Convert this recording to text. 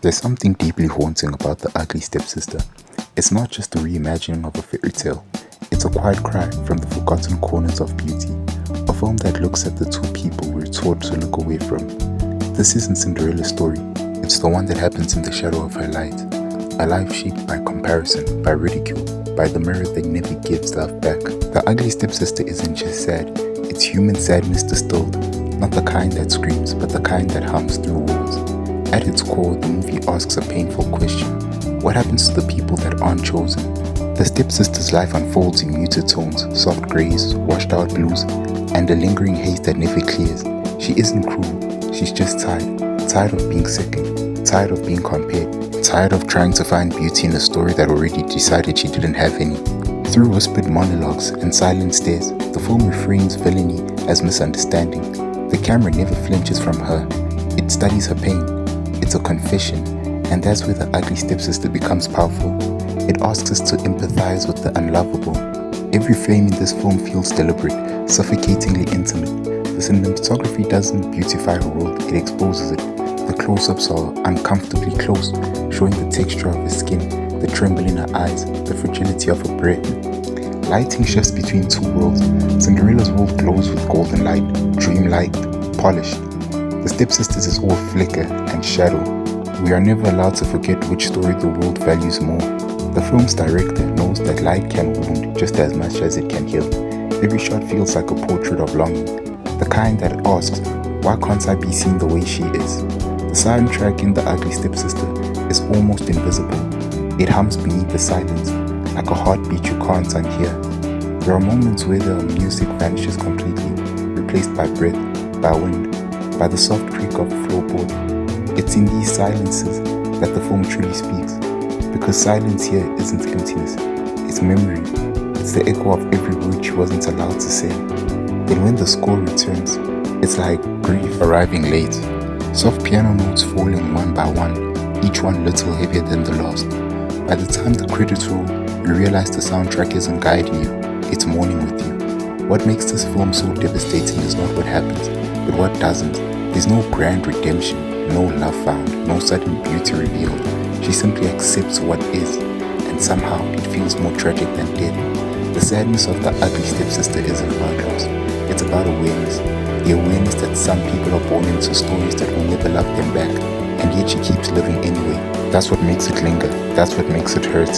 There's something deeply haunting about The Ugly Stepsister. It's not just a reimagining of a fairy tale, it's a quiet cry from the forgotten corners of beauty. A film that looks at the two people we're taught to look away from. This isn't Cinderella's story, it's the one that happens in the shadow of her light. A life shaped by comparison, by ridicule, by the mirror that never gives love back. The Ugly Stepsister isn't just sad, it's human sadness distilled. Not the kind that screams, but the kind that hums through walls. At its core, the movie asks a painful question. What happens to the people that aren't chosen? The stepsister's life unfolds in muted tones, soft grays, washed out blues, and a lingering haze that never clears. She isn't cruel, she's just tired. Tired of being second, tired of being compared, tired of trying to find beauty in a story that already decided she didn't have any. Through whispered monologues and silent stares, the film refrains villainy as misunderstanding. The camera never flinches from her. It studies her pain. It's a confession, and that's where The Ugly Stepsister becomes powerful. It asks us to empathize with the unlovable. Every frame in this film feels deliberate, suffocatingly intimate. The cinematography doesn't beautify her world, it exposes it. The close-ups are uncomfortably close, showing the texture of her skin, the tremble in her eyes, the fragility of her breath. Lighting shifts between two worlds. Cinderella's world glows with golden light, dreamlike, polished. The Stepsisters is all flicker and shadow. We are never allowed to forget which story the world values more. The film's director knows that light can wound just as much as it can heal. Every shot feels like a portrait of longing, the kind that asks, why can't I be seen the way she is? The soundtrack in The Ugly Stepsister is almost invisible. It hums beneath the silence, like a heartbeat you can't unhear. There are moments where the music vanishes completely, replaced by breath, by wind, by the soft creak of the floorboard. It's in these silences that the film truly speaks, because silence here isn't emptiness, it's memory. It's the echo of every word she wasn't allowed to say. Then when the score returns, it's like grief arriving late. Soft piano notes falling one by one, each one little heavier than the last. By the time the credits roll, you realize the soundtrack isn't guiding you, it's mourning with you. What makes this film so devastating is not what happens, but what doesn't. There's no grand redemption, no love found, no sudden beauty revealed. She simply accepts what is, and somehow it feels more tragic than death. The sadness of The Ugly Stepsister isn't about loss, it's about awareness. The awareness that some people are born into stories that will never love them back, and yet she keeps living anyway. That's what makes it linger, that's what makes it hurt.